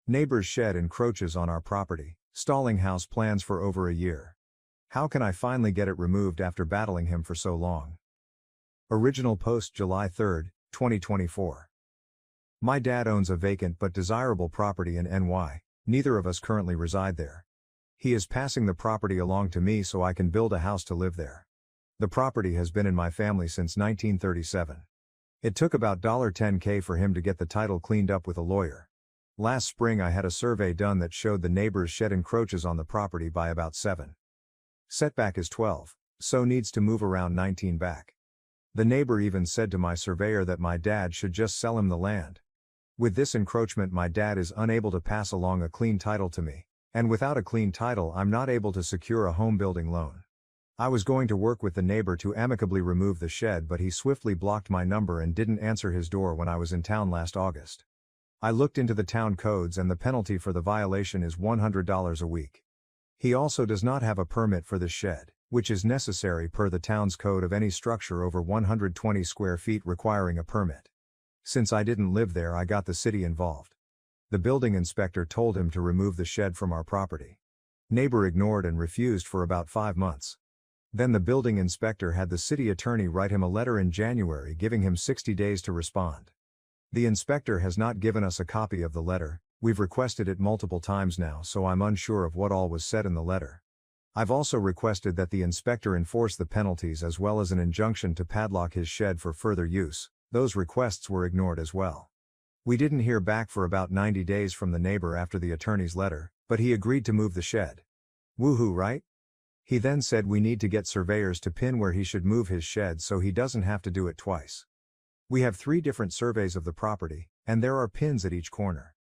Neighbor's shed encroaches on our property, stalling house plans for over a year. How can I finally get it removed after battling him for so long? Original post July 3, 2024. My dad owns a vacant but desirable property in NY, neither of us currently reside there. He is passing the property along to me so I can build a house to live there. The property has been in my family since 1937. It took about $10K for him to get the title cleaned up with a lawyer. Last spring I had a survey done that showed the neighbor's shed encroaches on the property by about 7. Setback is 12, so needs to move around 19 back. The neighbor even said to my surveyor that my dad should just sell him the land. With this encroachment my dad is unable to pass along a clean title to me, and without a clean title I'm not able to secure a home building loan. I was going to work with the neighbor to amicably remove the shed, but he swiftly blocked my number and didn't answer his door when I was in town last August. I looked into the town codes and the penalty for the violation is $100 a week. He also does not have a permit for this shed, which is necessary per the town's code of any structure over 120 square feet requiring a permit. Since I didn't live there, I got the city involved. The building inspector told him to remove the shed from our property. Neighbor ignored and refused for about 5 months. Then the building inspector had the city attorney write him a letter in January giving him 60 days to respond. The inspector has not given us a copy of the letter. We've requested it multiple times now, so I'm unsure of what all was said in the letter. I've also requested that the inspector enforce the penalties as well as an injunction to padlock his shed for further use. Those requests were ignored as well. We didn't hear back for about 90 days from the neighbor after the attorney's letter, but he agreed to move the shed. Woohoo, right? He then said we need to get surveyors to pin where he should move his shed so he doesn't have to do it twice. We have 3 different surveys of the property, and there are pins at each corner.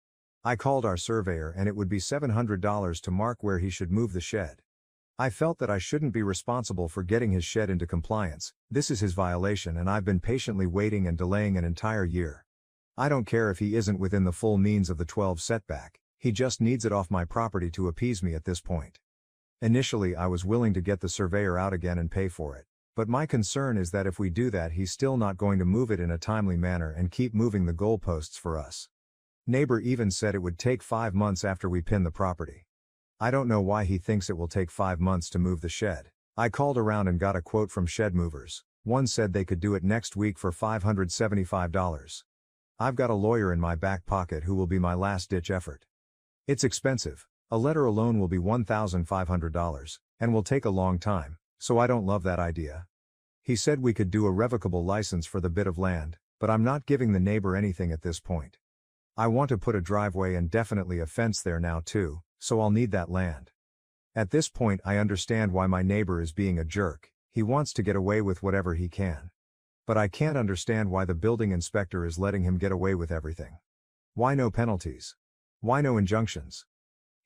I called our surveyor and it would be $700 to mark where he should move the shed. I felt that I shouldn't be responsible for getting his shed into compliance. This is his violation and I've been patiently waiting and delaying an entire year. I don't care if he isn't within the full means of the 12 setback, he just needs it off my property to appease me at this point. Initially I was willing to get the surveyor out again and pay for it, but my concern is that if we do that he's still not going to move it in a timely manner and keep moving the goalposts for us. Neighbor even said it would take 5 months after we pin the property. I don't know why he thinks it will take 5 months to move the shed. I called around and got a quote from shed movers. One said they could do it next week for $575. I've got a lawyer in my back pocket who will be my last-ditch effort. It's expensive. A letter alone will be $1,500, and will take a long time, so I don't love that idea. He said we could do a revocable license for the bit of land, but I'm not giving the neighbor anything at this point. I want to put a driveway and definitely a fence there now too, so I'll need that land. At this point I understand why my neighbor is being a jerk. He wants to get away with whatever he can. But I can't understand why the building inspector is letting him get away with everything. Why no penalties? Why no injunctions?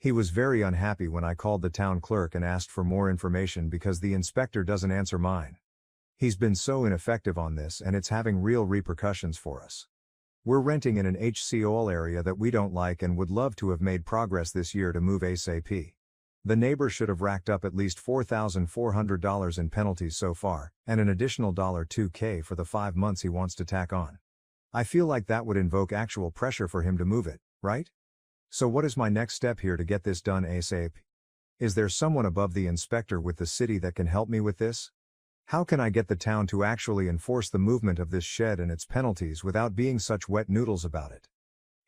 He was very unhappy when I called the town clerk and asked for more information because the inspector doesn't answer mine. He's been so ineffective on this and it's having real repercussions for us. We're renting in an HCOL area that we don't like and would love to have made progress this year to move ASAP. The neighbor should have racked up at least $4,400 in penalties so far, and an additional $2K for the 5 months he wants to tack on. I feel like that would invoke actual pressure for him to move it, right? So what is my next step here to get this done ASAP? Is there someone above the inspector with the city that can help me with this? How can I get the town to actually enforce the movement of this shed and its penalties without being such wet noodles about it?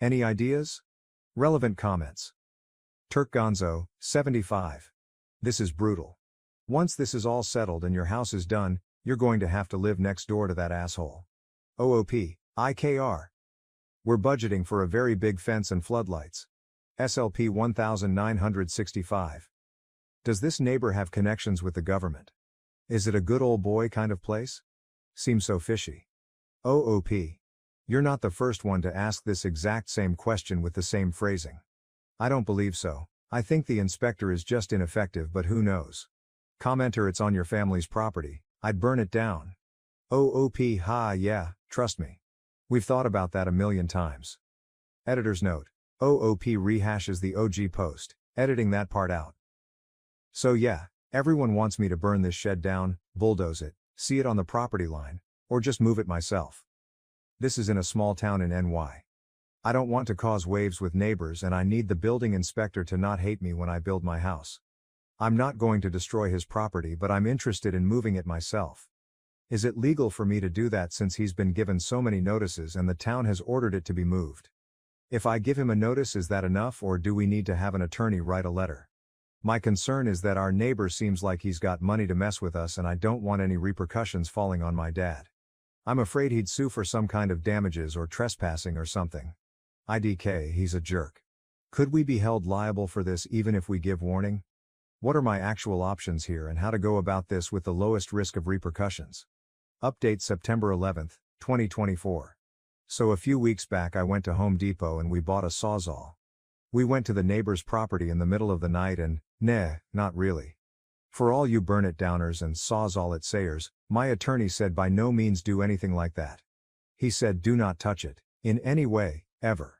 Any ideas? Relevant comments. Turk Gonzo, 75. This is brutal. Once this is all settled and your house is done, you're going to have to live next door to that asshole. OOP, IKR. We're budgeting for a very big fence and floodlights. SLP 1965. Does this neighbor have connections with the government? Is it a good old boy kind of place? Seems so fishy. OOP. You're not the first one to ask this exact same question with the same phrasing. I don't believe so. I think the inspector is just ineffective, but who knows? Commenter, it's on your family's property. I'd burn it down. OOP, ha, yeah, trust me. We've thought about that a million times. Editor's note. OOP rehashes the OG post, editing that part out. So yeah, everyone wants me to burn this shed down, bulldoze it, see it on the property line, or just move it myself. This is in a small town in NY. I don't want to cause waves with neighbors and I need the building inspector to not hate me when I build my house. I'm not going to destroy his property but I'm interested in moving it myself. Is it legal for me to do that since he's been given so many notices and the town has ordered it to be moved? If I give him a notice, is that enough or do we need to have an attorney write a letter? My concern is that our neighbor seems like he's got money to mess with us and I don't want any repercussions falling on my dad. I'm afraid he'd sue for some kind of damages or trespassing or something. IDK, he's a jerk. Could we be held liable for this even if we give warning? What are my actual options here and how to go about this with the lowest risk of repercussions? Update September 11, 2024. So a few weeks back I went to Home Depot and we bought a sawzall. We went to the neighbor's property in the middle of the night and, nah, not really. For all you burn it downers and sawzall it sayers, my attorney said by no means do anything like that. He said do not touch it, in any way, ever.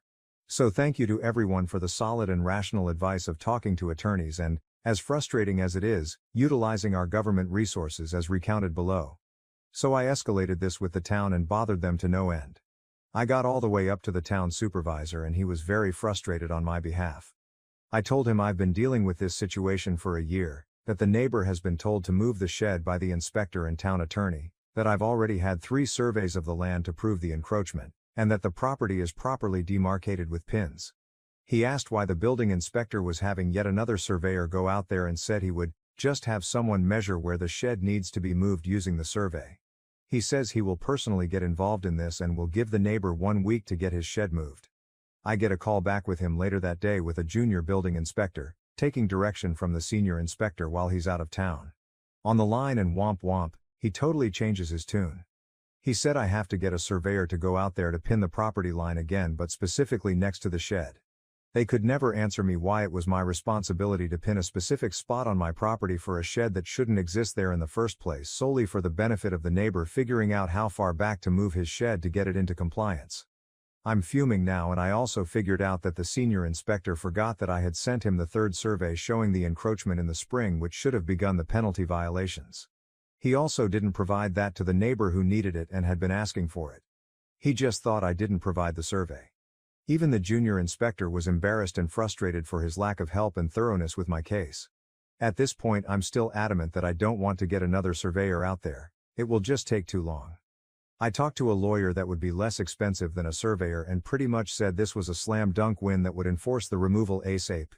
So thank you to everyone for the solid and rational advice of talking to attorneys and, as frustrating as it is, utilizing our government resources as recounted below. So I escalated this with the town and bothered them to no end. I got all the way up to the town supervisor and he was very frustrated on my behalf. I told him I've been dealing with this situation for a year, that the neighbor has been told to move the shed by the inspector and town attorney, that I've already had 3 surveys of the land to prove the encroachment, and that the property is properly demarcated with pins. He asked why the building inspector was having yet another surveyor go out there and said he would just have someone measure where the shed needs to be moved using the survey. He says he will personally get involved in this and will give the neighbor 1 week to get his shed moved. I get a call back with him later that day with a junior building inspector, taking direction from the senior inspector while he's out of town. On the line and womp womp, he totally changes his tune. He said I have to get a surveyor to go out there to pin the property line again but specifically next to the shed. They could never answer me why it was my responsibility to pin a specific spot on my property for a shed that shouldn't exist there in the first place solely for the benefit of the neighbor figuring out how far back to move his shed to get it into compliance. I'm fuming now and I also figured out that the senior inspector forgot that I had sent him the 3rd survey showing the encroachment in the spring which should have begun the penalty violations. He also didn't provide that to the neighbor who needed it and had been asking for it. He just thought I didn't provide the survey. Even the junior inspector was embarrassed and frustrated for his lack of help and thoroughness with my case. At this point I'm still adamant that I don't want to get another surveyor out there, it will just take too long. I talked to a lawyer that would be less expensive than a surveyor and pretty much said this was a slam dunk win that would enforce the removal ASAP.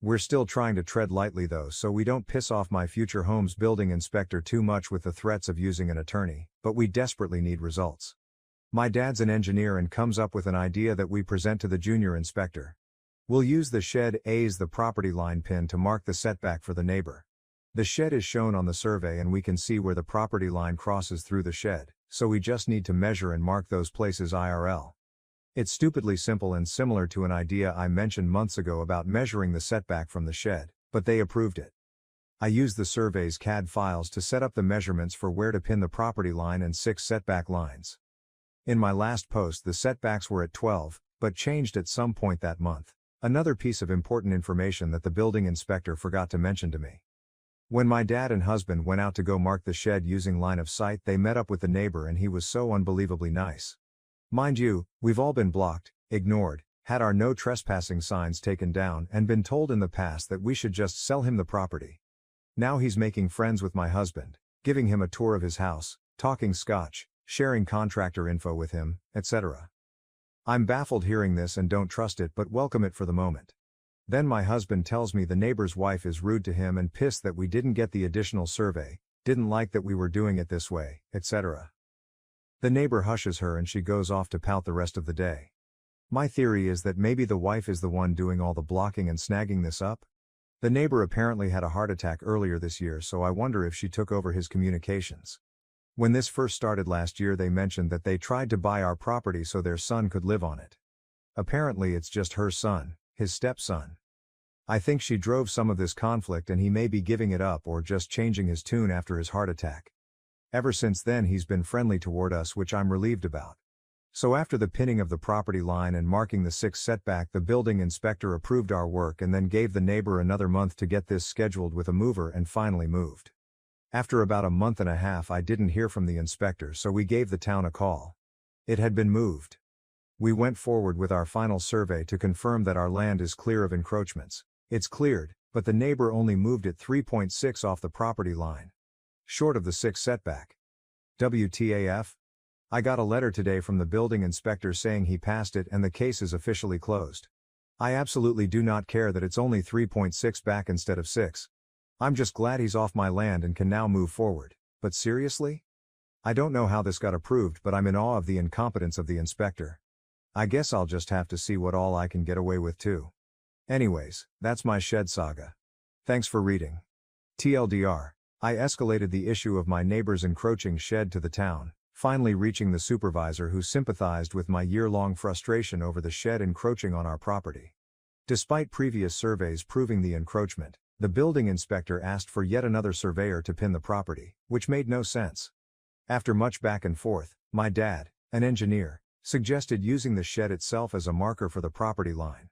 We're still trying to tread lightly though so we don't piss off my future home's building inspector too much with the threats of using an attorney, but we desperately need results. My dad's an engineer and comes up with an idea that we present to the junior inspector. We'll use the shed as the property line pin to mark the setback for the neighbor. The shed is shown on the survey and we can see where the property line crosses through the shed, so we just need to measure and mark those places IRL. It's stupidly simple and similar to an idea I mentioned months ago about measuring the setback from the shed, but they approved it. I used the survey's CAD files to set up the measurements for where to pin the property line and 6 setback lines. In my last post the setbacks were at 12, but changed at some point that month. Another piece of important information that the building inspector forgot to mention to me. When my dad and husband went out to go mark the shed using line of sight, they met up with the neighbor and he was so unbelievably nice. Mind you, we've all been blocked, ignored, had our no trespassing signs taken down and been told in the past that we should just sell him the property. Now he's making friends with my husband, giving him a tour of his house, talking Scotch, sharing contractor info with him, etc. I'm baffled hearing this and don't trust it but welcome it for the moment. Then my husband tells me the neighbor's wife is rude to him and pissed that we didn't get the additional survey, didn't like that we were doing it this way, etc. The neighbor hushes her and she goes off to pout the rest of the day. My theory is that maybe the wife is the one doing all the blocking and snagging this up. The neighbor apparently had a heart attack earlier this year so I wonder if she took over his communications. When this first started last year they mentioned that they tried to buy our property so their son could live on it. Apparently it's just her son, his stepson. I think she drove some of this conflict and he may be giving it up or just changing his tune after his heart attack. Ever since then he's been friendly toward us which I'm relieved about. So after the pinning of the property line and marking the 6 setback the building inspector approved our work and then gave the neighbor another month to get this scheduled with a mover and finally moved. After about a month and a half I didn't hear from the inspector so we gave the town a call. It had been moved. We went forward with our final survey to confirm that our land is clear of encroachments. It's cleared, but the neighbor only moved it 3.6 off the property line. Short of the 6 setback. WTAF? I got a letter today from the building inspector saying he passed it and the case is officially closed. I absolutely do not care that it's only 3.6 back instead of 6. I'm just glad he's off my land and can now move forward. But seriously? I don't know how this got approved, but I'm in awe of the incompetence of the inspector. I guess I'll just have to see what all I can get away with too. Anyways, that's my shed saga. Thanks for reading. TLDR, I escalated the issue of my neighbor's encroaching shed to the town, finally reaching the supervisor who sympathized with my year-long frustration over the shed encroaching on our property. Despite previous surveys proving the encroachment, the building inspector asked for yet another surveyor to pin the property, which made no sense. After much back and forth, my dad, an engineer, suggested using the shed itself as a marker for the property line.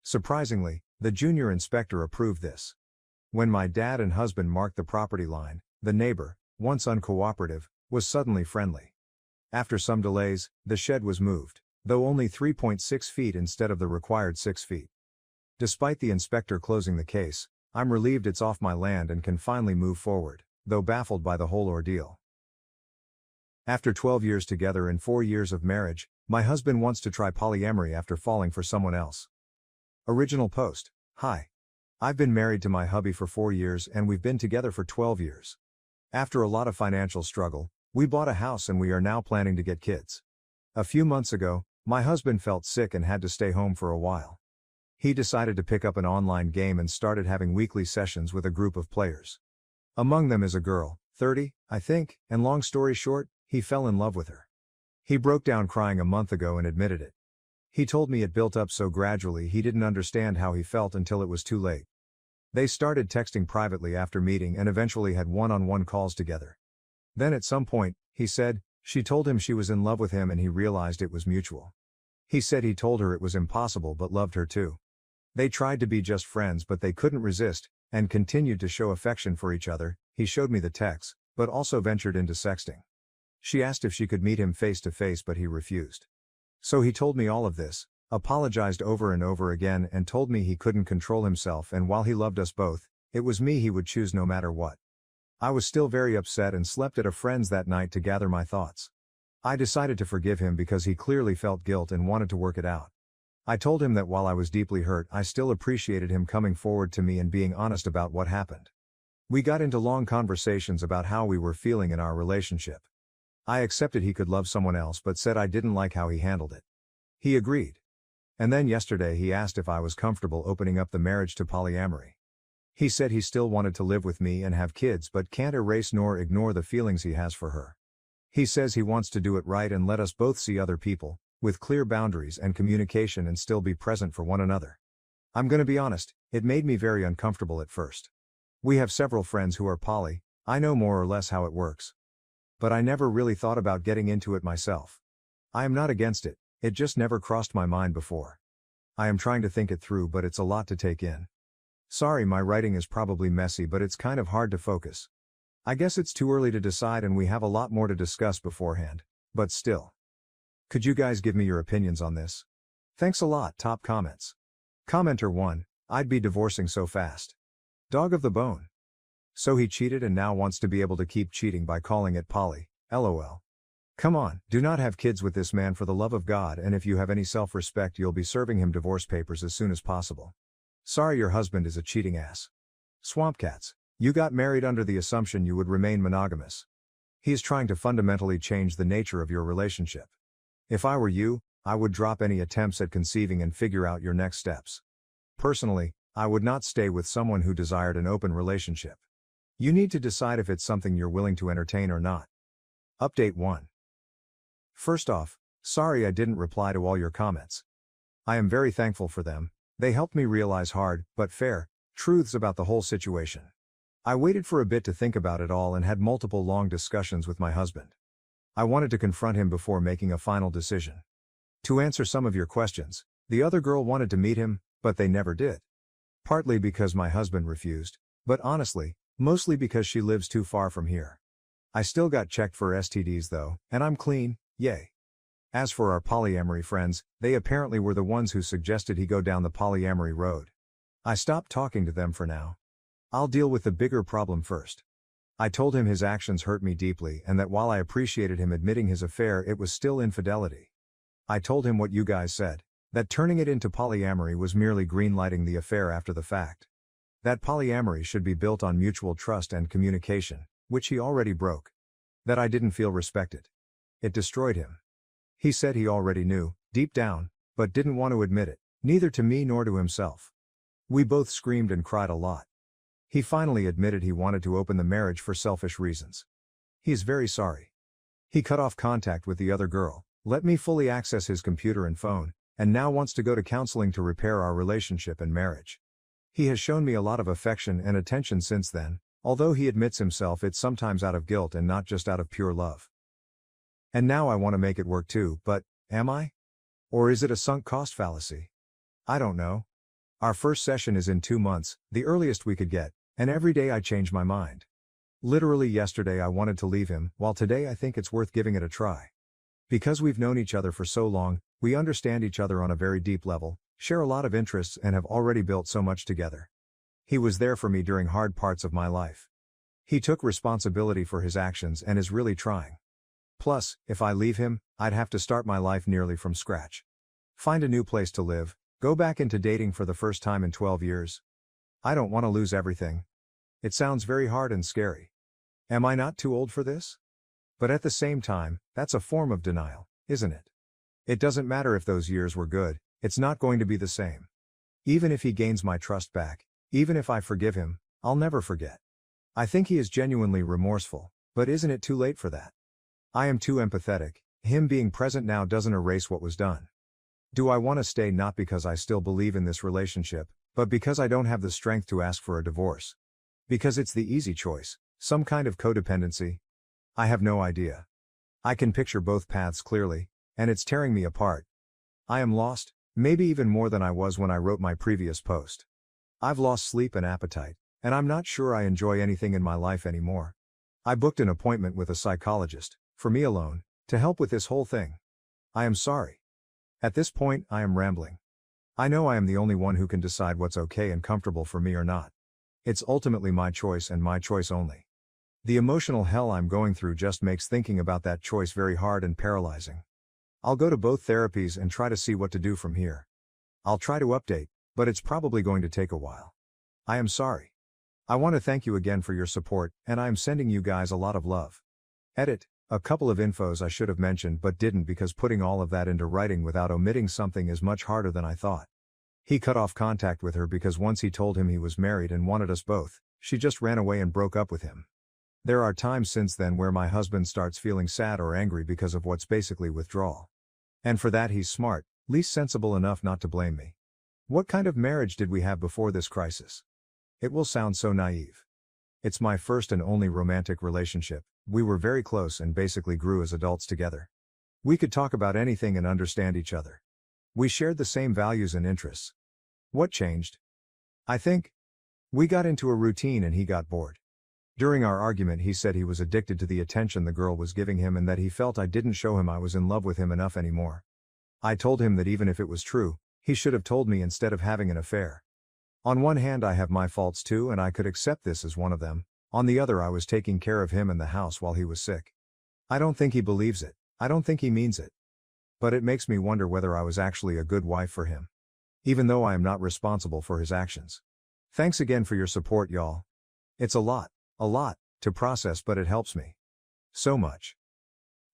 Surprisingly, the junior inspector approved this. When my dad and husband marked the property line, the neighbor, once uncooperative, was suddenly friendly. After some delays, the shed was moved, though only 3.6 feet instead of the required 6 feet. Despite the inspector closing the case, I'm relieved it's off my land and can finally move forward, though baffled by the whole ordeal. After 12 years together and 4 years of marriage, my husband wants to try polyamory after falling for someone else. Original post. Hi. I've been married to my hubby for 4 years and we've been together for 12 years. After a lot of financial struggle, we bought a house and we are now planning to get kids. A few months ago, my husband felt sick and had to stay home for a while. He decided to pick up an online game and started having weekly sessions with a group of players. Among them is a girl, 30, I think, and long story short, he fell in love with her. He broke down crying a month ago and admitted it. He told me it built up so gradually he didn't understand how he felt until it was too late. They started texting privately after meeting and eventually had one-on-one calls together. Then at some point, he said, she told him she was in love with him and he realized it was mutual. He said he told her it was impossible but loved her too. They tried to be just friends but they couldn't resist, and continued to show affection for each other. He showed me the texts, but also ventured into sexting. She asked if she could meet him face to face but he refused. So he told me all of this, apologized over and over again and told me he couldn't control himself and while he loved us both, it was me he would choose no matter what. I was still very upset and slept at a friend's that night to gather my thoughts. I decided to forgive him because he clearly felt guilt and wanted to work it out. I told him that while I was deeply hurt, I still appreciated him coming forward to me and being honest about what happened. We got into long conversations about how we were feeling in our relationship. I accepted he could love someone else but said I didn't like how he handled it. He agreed. And then yesterday he asked if I was comfortable opening up the marriage to polyamory. He said he still wanted to live with me and have kids but can't erase nor ignore the feelings he has for her. He says he wants to do it right and let us both see other people, with clear boundaries and communication and still be present for one another. I'm gonna be honest, it made me very uncomfortable at first. We have several friends who are poly, I know more or less how it works. But I never really thought about getting into it myself. I am not against it, it just never crossed my mind before. I am trying to think it through but it's a lot to take in. Sorry my writing is probably messy but it's kind of hard to focus. I guess it's too early to decide and we have a lot more to discuss beforehand, but still. Could you guys give me your opinions on this? Thanks a lot. Top comments. Commenter 1, I'd be divorcing so fast. Dog of the bone. So he cheated and now wants to be able to keep cheating by calling it poly, lol. Come on, do not have kids with this man for the love of God, and if you have any self-respect you'll be serving him divorce papers as soon as possible. Sorry your husband is a cheating ass. Swamp Cats, you got married under the assumption you would remain monogamous. He is trying to fundamentally change the nature of your relationship. If I were you, I would drop any attempts at conceiving and figure out your next steps. Personally, I would not stay with someone who desired an open relationship. You need to decide if it's something you're willing to entertain or not. Update 1. First off, sorry I didn't reply to all your comments. I am very thankful for them, they helped me realize hard, but fair, truths about the whole situation. I waited for a bit to think about it all and had multiple long discussions with my husband. I wanted to confront him before making a final decision. To answer some of your questions, the other girl wanted to meet him, but they never did. Partly because my husband refused, but honestly, mostly because she lives too far from here. I still got checked for STDs though, and I'm clean, yay. As for our polyamory friends, they apparently were the ones who suggested he go down the polyamory road. I stopped talking to them for now. I'll deal with the bigger problem first. I told him his actions hurt me deeply and that while I appreciated him admitting his affair, it was still infidelity. I told him what you guys said, that turning it into polyamory was merely greenlighting the affair after the fact. That polyamory should be built on mutual trust and communication, which he already broke. That I didn't feel respected. It destroyed him. He said he already knew, deep down, but didn't want to admit it, neither to me nor to himself. We both screamed and cried a lot. He finally admitted he wanted to open the marriage for selfish reasons. He is very sorry. He cut off contact with the other girl, let me fully access his computer and phone, and now wants to go to counseling to repair our relationship and marriage. He has shown me a lot of affection and attention since then, although he admits himself it's sometimes out of guilt and not just out of pure love. And now I want to make it work too, but, am I? Or is it a sunk cost fallacy? I don't know. Our first session is in 2 months, the earliest we could get, and every day I change my mind. Literally yesterday I wanted to leave him, while today I think it's worth giving it a try. Because we've known each other for so long, we understand each other on a very deep level, share a lot of interests and have already built so much together. He was there for me during hard parts of my life. He took responsibility for his actions and is really trying. Plus, if I leave him, I'd have to start my life nearly from scratch. Find a new place to live, go back into dating for the first time in 12 years. I don't want to lose everything. It sounds very hard and scary. Am I not too old for this? But at the same time, that's a form of denial, isn't it? It doesn't matter if those years were good, it's not going to be the same. Even if he gains my trust back, even if I forgive him, I'll never forget. I think he is genuinely remorseful, but isn't it too late for that? I am too empathetic, him being present now doesn't erase what was done. Do I want to stay not because I still believe in this relationship, but because I don't have the strength to ask for a divorce? Because it's the easy choice, some kind of codependency? I have no idea. I can picture both paths clearly, and it's tearing me apart. I am lost, maybe even more than I was when I wrote my previous post. I've lost sleep and appetite, and I'm not sure I enjoy anything in my life anymore. I booked an appointment with a psychologist, for me alone, to help with this whole thing. I am sorry. At this point, I am rambling. I know I am the only one who can decide what's okay and comfortable for me or not. It's ultimately my choice and my choice only. The emotional hell I'm going through just makes thinking about that choice very hard and paralyzing. I'll go to both therapies and try to see what to do from here. I'll try to update, but it's probably going to take a while. I am sorry. I want to thank you again for your support, and I am sending you guys a lot of love. Edit. A couple of infos I should have mentioned but didn't because putting all of that into writing without omitting something is much harder than I thought. He cut off contact with her because once he told him he was married and wanted us both, she just ran away and broke up with him. There are times since then where my husband starts feeling sad or angry because of what's basically withdrawal. And for that he's smart, least sensible enough not to blame me. What kind of marriage did we have before this crisis? It will sound so naive. It's my first and only romantic relationship. We were very close and basically grew as adults together. We could talk about anything and understand each other. We shared the same values and interests. What changed? I think we got into a routine and he got bored. During our argument he said he was addicted to the attention the girl was giving him and that he felt I didn't show him I was in love with him enough anymore. I told him that even if it was true, he should have told me instead of having an affair. On one hand I have my faults too and I could accept this as one of them. On the other I was taking care of him and the house while he was sick. I don't think he believes it, I don't think he means it. But it makes me wonder whether I was actually a good wife for him. Even though I am not responsible for his actions. Thanks again for your support y'all. It's a lot, to process but it helps me. So much.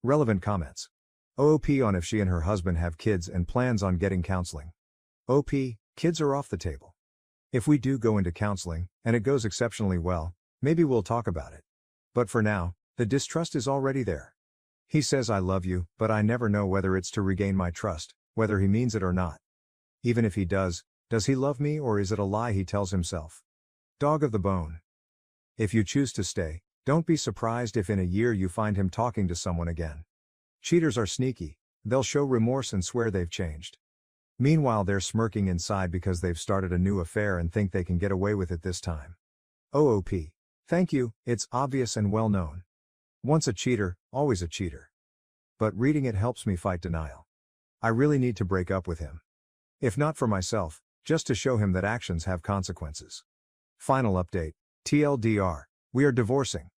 Relevant comments. OP on if she and her husband have kids and plans on getting counseling. OP, kids are off the table. If we do go into counseling, and it goes exceptionally well, maybe we'll talk about it. But for now, the distrust is already there. He says I love you, but I never know whether it's to regain my trust, whether he means it or not. Even if he does he love me or is it a lie he tells himself? Dog of the bone. If you choose to stay, don't be surprised if in a year you find him talking to someone again. Cheaters are sneaky, they'll show remorse and swear they've changed. Meanwhile they're smirking inside because they've started a new affair and think they can get away with it this time. OOP. Thank you, it's obvious and well known. Once a cheater, always a cheater. but reading it helps me fight denial. I really need to break up with him. If not for myself, just to show him that actions have consequences. Final update. TLDR. We are divorcing.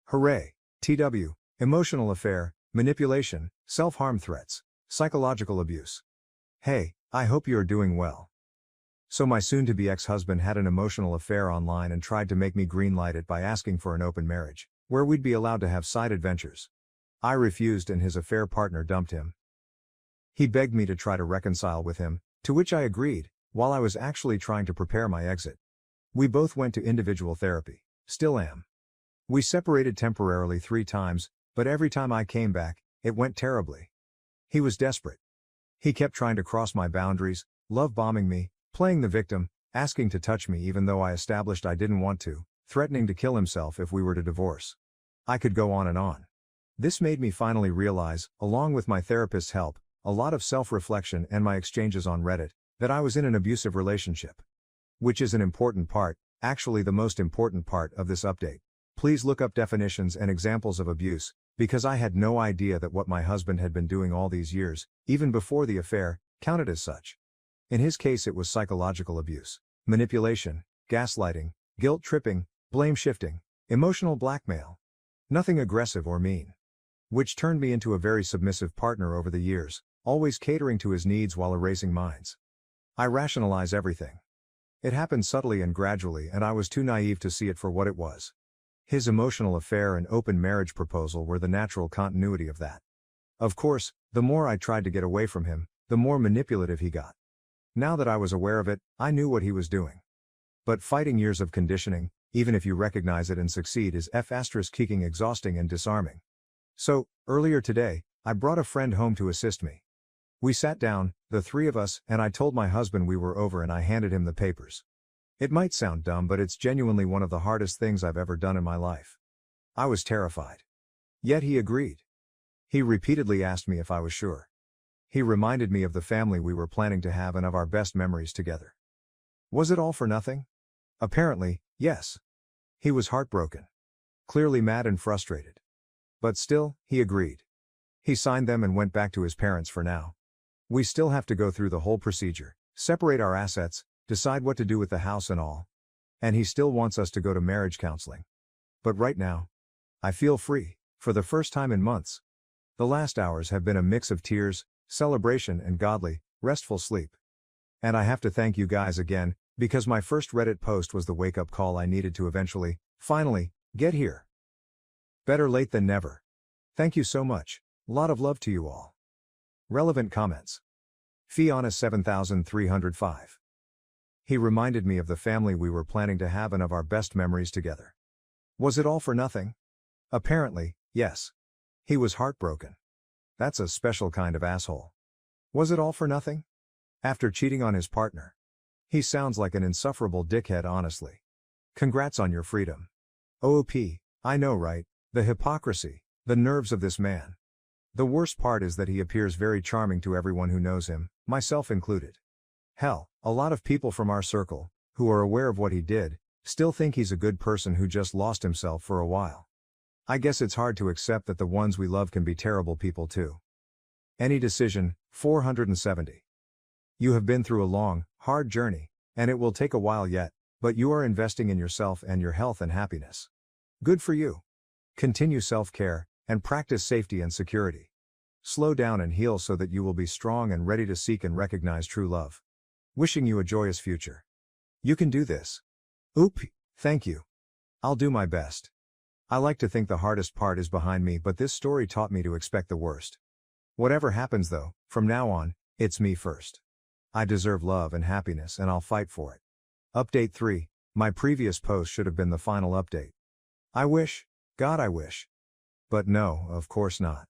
Hooray. TW. Emotional affair, manipulation, self-harm threats, psychological abuse. Hey, I hope you are doing well. So my soon-to-be ex-husband had an emotional affair online and tried to make me green-light it by asking for an open marriage, where we'd be allowed to have side adventures. I refused and his affair partner dumped him. He begged me to try to reconcile with him, to which I agreed, while I was actually trying to prepare my exit. We both went to individual therapy, still am. We separated temporarily 3 times, but every time I came back, it went terribly. He was desperate. He kept trying to cross my boundaries, love bombing me, playing the victim, asking to touch me even though I established I didn't want to, threatening to kill himself if we were to divorce. I could go on and on. This made me finally realize, along with my therapist's help, a lot of self-reflection and my exchanges on Reddit, that I was in an abusive relationship. Which is an important part, actually the most important part of this update. Please look up definitions and examples of abuse, because I had no idea that what my husband had been doing all these years, even before the affair, counted as such. In his case it was psychological abuse, manipulation, gaslighting, guilt tripping, blame shifting, emotional blackmail. Nothing aggressive or mean. Which turned me into a very submissive partner over the years, always catering to his needs while erasing mine. I rationalize everything. It happened subtly and gradually and I was too naive to see it for what it was. His emotional affair and open marriage proposal were the natural continuity of that. Of course, the more I tried to get away from him, the more manipulative he got. Now that I was aware of it, I knew what he was doing. But fighting years of conditioning, even if you recognize it and succeed, is kicking exhausting and disarming. So, earlier today, I brought a friend home to assist me. We sat down, the 3 of us, and I told my husband we were over and I handed him the papers. It might sound dumb, but it's genuinely one of the hardest things I've ever done in my life. I was terrified. Yet he agreed. He repeatedly asked me if I was sure. He reminded me of the family we were planning to have and of our best memories together. Was it all for nothing? Apparently, yes. He was heartbroken. Clearly mad and frustrated. But still, he agreed. He signed them and went back to his parents for now. We still have to go through the whole procedure, separate our assets, decide what to do with the house and all. And he still wants us to go to marriage counseling. But right now, I feel free, for the first time in months. The last hours have been a mix of tears, celebration and godly, restful sleep. And I have to thank you guys again, because my first Reddit post was the wake-up call I needed to eventually, finally, get here. Better late than never. Thank you so much. Lot of love to you all. Relevant comments. Fiona 7305. He reminded me of the family we were planning to have and of our best memories together. Was it all for nothing? Apparently, yes. He was heartbroken. That's a special kind of asshole. Was it all for nothing? After cheating on his partner. He sounds like an insufferable dickhead, honestly. Congrats on your freedom. OOP, I know, right? The hypocrisy, the nerves of this man. The worst part is that he appears very charming to everyone who knows him, myself included. Hell, a lot of people from our circle, who are aware of what he did, still think he's a good person who just lost himself for a while. I guess it's hard to accept that the ones we love can be terrible people too. Any decision, 470. You have been through a long, hard journey, and it will take a while yet, but you are investing in yourself and your health and happiness. Good for you. Continue self-care, and practice safety and security. Slow down and heal so that you will be strong and ready to seek and recognize true love. Wishing you a joyous future. You can do this. Oop, thank you. I'll do my best. I like to think the hardest part is behind me, but this story taught me to expect the worst. Whatever happens though, from now on, it's me first. I deserve love and happiness and I'll fight for it. Update 3, my previous post should have been the final update. I wish, God I wish. But no, of course not.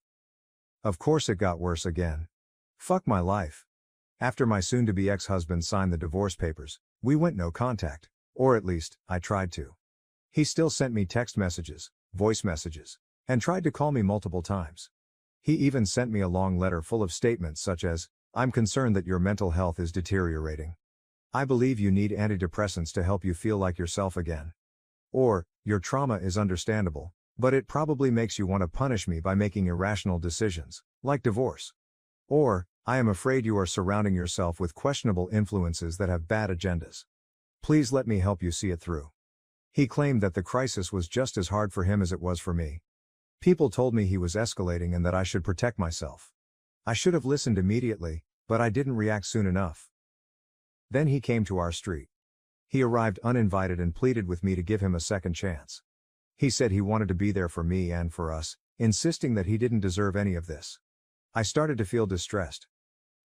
Of course it got worse again. Fuck my life. After my soon-to-be ex-husband signed the divorce papers, we went no contact, or at least, I tried to. He still sent me text messages, voice messages, and tried to call me multiple times. He even sent me a long letter full of statements such as, I'm concerned that your mental health is deteriorating. I believe you need antidepressants to help you feel like yourself again. Or, your trauma is understandable, but it probably makes you want to punish me by making irrational decisions, like divorce. Or, I am afraid you are surrounding yourself with questionable influences that have bad agendas. Please let me help you see it through. He claimed that the crisis was just as hard for him as it was for me. People told me he was escalating and that I should protect myself. I should have listened immediately, but I didn't react soon enough. Then he came to our street. He arrived uninvited and pleaded with me to give him a second chance. He said he wanted to be there for me and for us, insisting that he didn't deserve any of this. I started to feel distressed.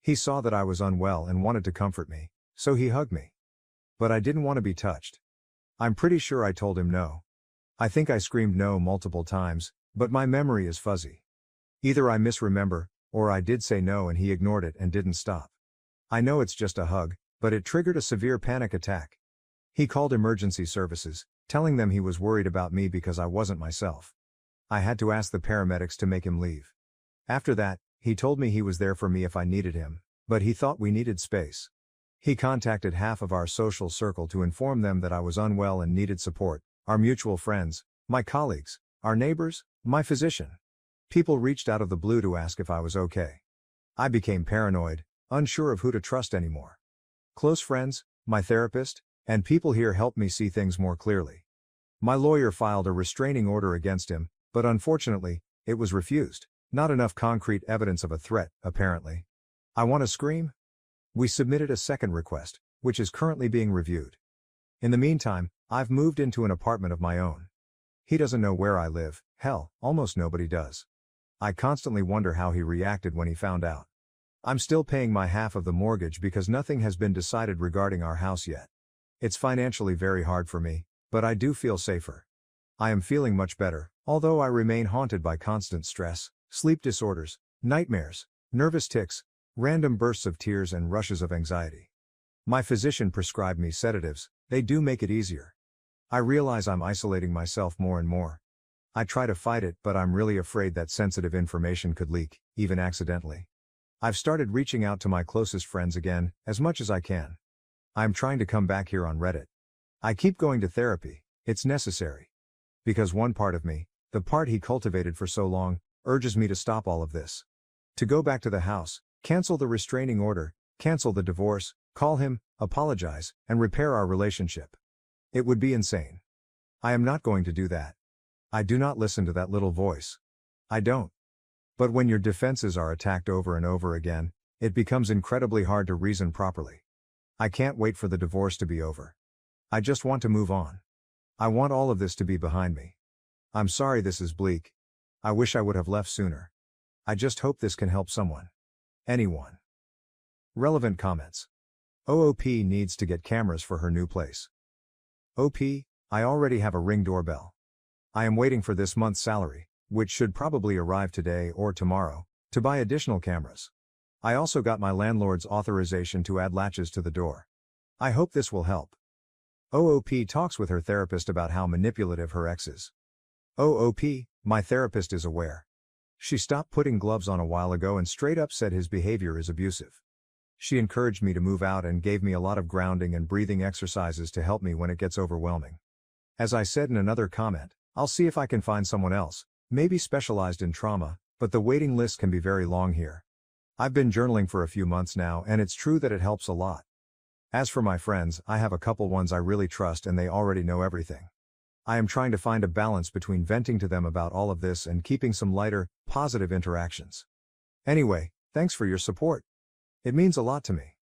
He saw that I was unwell and wanted to comfort me, so he hugged me. But I didn't want to be touched. I'm pretty sure I told him no. I think I screamed no multiple times, but my memory is fuzzy. Either I misremember, or I did say no and he ignored it and didn't stop. I know it's just a hug, but it triggered a severe panic attack. He called emergency services, telling them he was worried about me because I wasn't myself. I had to ask the paramedics to make him leave. After that, he told me he was there for me if I needed him, but he thought we needed space. He contacted half of our social circle to inform them that I was unwell and needed support, our mutual friends, my colleagues, our neighbors, my physician. People reached out of the blue to ask if I was okay. I became paranoid, unsure of who to trust anymore. Close friends, my therapist, and people here helped me see things more clearly. My lawyer filed a restraining order against him, but unfortunately, it was refused. Not enough concrete evidence of a threat, apparently. I want to scream? We submitted a second request, which is currently being reviewed. In the meantime, I've moved into an apartment of my own. He doesn't know where I live, hell, almost nobody does. I constantly wonder how he reacted when he found out. I'm still paying my half of the mortgage because nothing has been decided regarding our house yet. It's financially very hard for me, but I do feel safer. I am feeling much better, although I remain haunted by constant stress, sleep disorders, nightmares, nervous tics, random bursts of tears and rushes of anxiety. My physician prescribed me sedatives, they do make it easier. I realize I'm isolating myself more and more. I try to fight it, but I'm really afraid that sensitive information could leak, even accidentally. I've started reaching out to my closest friends again, as much as I can. I'm trying to come back here on Reddit. I keep going to therapy, it's necessary. Because one part of me, the part he cultivated for so long, urges me to stop all of this. To go back to the house, cancel the restraining order, cancel the divorce, call him, apologize, and repair our relationship. It would be insane. I am not going to do that. I do not listen to that little voice. I don't. But when your defenses are attacked over and over again, it becomes incredibly hard to reason properly. I can't wait for the divorce to be over. I just want to move on. I want all of this to be behind me. I'm sorry this is bleak. I wish I would have left sooner. I just hope this can help someone. Anyone. Relevant comments. OOP needs to get cameras for her new place. OP, I already have a Ring doorbell. I am waiting for this month's salary, which should probably arrive today or tomorrow, to buy additional cameras. I also got my landlord's authorization to add latches to the door. I hope this will help. OOP talks with her therapist about how manipulative her ex is. OOP, my therapist is aware. She stopped putting gloves on a while ago and straight up said his behavior is abusive. She encouraged me to move out and gave me a lot of grounding and breathing exercises to help me when it gets overwhelming. As I said in another comment, I'll see if I can find someone else, maybe specialized in trauma, but the waiting list can be very long here. I've been journaling for a few months now and it's true that it helps a lot. As for my friends, I have a couple ones I really trust and they already know everything. I am trying to find a balance between venting to them about all of this and keeping some lighter, positive interactions. Anyway, thanks for your support. It means a lot to me.